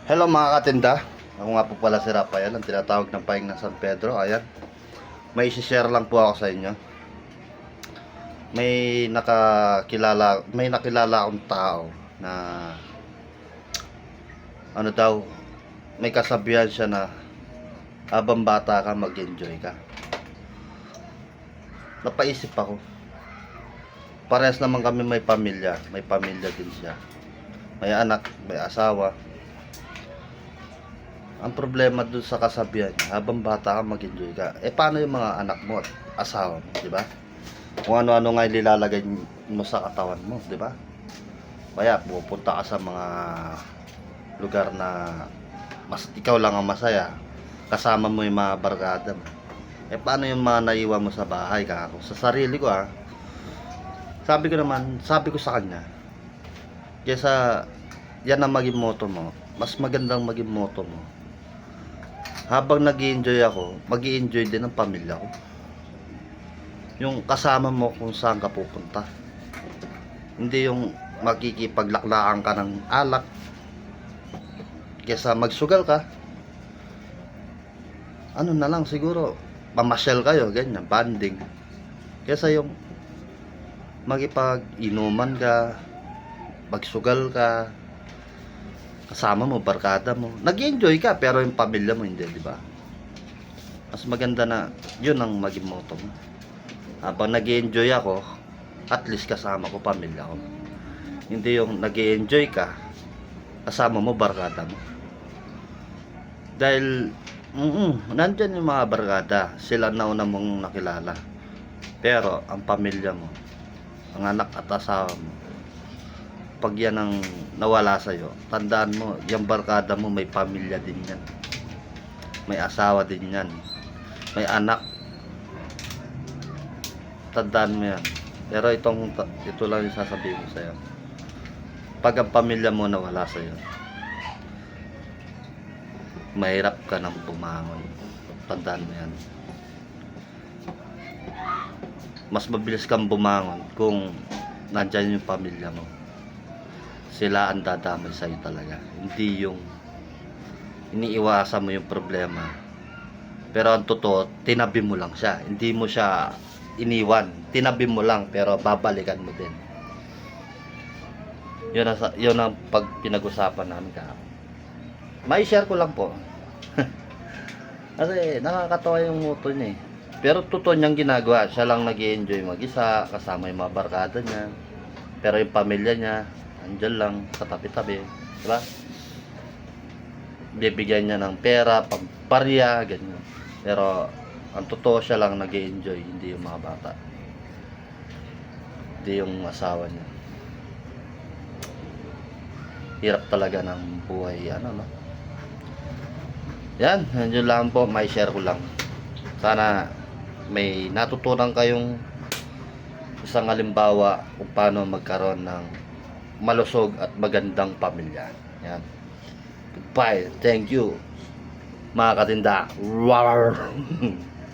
Hello mga katinda. Ako nga po pala si Rafael, ang tinatawag ng Paing ng San Pedro. Ayan. May isi-share lang po ako sa inyo. May nakilala akong tao na ano daw, may kasabihan siya na habang bata ka mag-enjoy ka. Napaisip ako. Parehas naman kami may pamilya din siya. May anak, may asawa. Ang problema dun sa kasabihan, habang bata ka mag-enjoy ka. Paano yung mga anak mo at asawa mo, di ba? Kung ano-ano nga ilalagay mo sa katawan mo, di ba? Kaya pupunta ka sa mga lugar na ikaw lang ang masaya, kasama mo yung mga barkada mo. Paano yung mga naiwan mo sa bahay ka? Sa sarili ko sabi ko sa kanya, kesa yan ang maging motto mo, mas magandang maging motto mo, habang nag-i-enjoy ako, mag-i-enjoy din ang pamilya ko. Yung kasama mo kung saan ka pupunta. Hindi yung makikipaglaklaan ka ng alak. Kesa magsugal ka, ano na lang siguro, pamasyal kayo, ganyan, banding. Kesa yung makipag-inuman ka, magsugal ka, kasama mo, barkada mo, nag-enjoy ka, pero yung pamilya mo hindi, di ba? Mas maganda na yun ang maging motto mo. Habang nag-enjoy ako, at least kasama ko pamilya ko. Hindi yung nag-enjoy ka, kasama mo, barkada mo. Dahil nandyan yung mga barkada, sila na una mong nakilala. Pero ang pamilya mo, ang anak at asawa mo, pag yan ang nawala sa'yo, tandaan mo, yung barkada mo may pamilya din yan, may asawa din yan, may anak. Tandaan mo yan. Pero ito lang yung sasabihin ko sa'yo. Pag ang pamilya mo nawala sa'yo, mahirap ka nang bumangon. Tandaan mo yan. Mas mabilis kang bumangon kung nandyan yung pamilya mo. Sila ang dadamay sa'yo talaga. Hindi yung iniiwasan mo yung problema, pero ang totoo, tinabi mo lang siya. Hindi mo siya iniwan. Tinabi mo lang, pero babalikan mo din. Yun ang pag pinag-usapan namin kahapon. May share ko lang po. Kasi nakakatawa yung motto niya eh. Pero totoo niyang ginagawa. Siya lang nag-i-enjoy mag-isa, kasama yung mga barkada niya. Pero yung pamilya niya, andyan lang sa tabi-tabi, diba? Bibigyan niya ng pera, pamparya, ganyan. Pero ang totoo, siya lang nag-i-enjoy, hindi yung mga bata, hindi yung asawa niya. Hirap talaga ng buhay, no? Yan, yun lang po, may share ko lang. Sana may natutunan kayong isang halimbawa kung paano magkaroon ng malusog at magandang pamilya. Yan. Goodbye. Thank you, mga katinda. Rawr.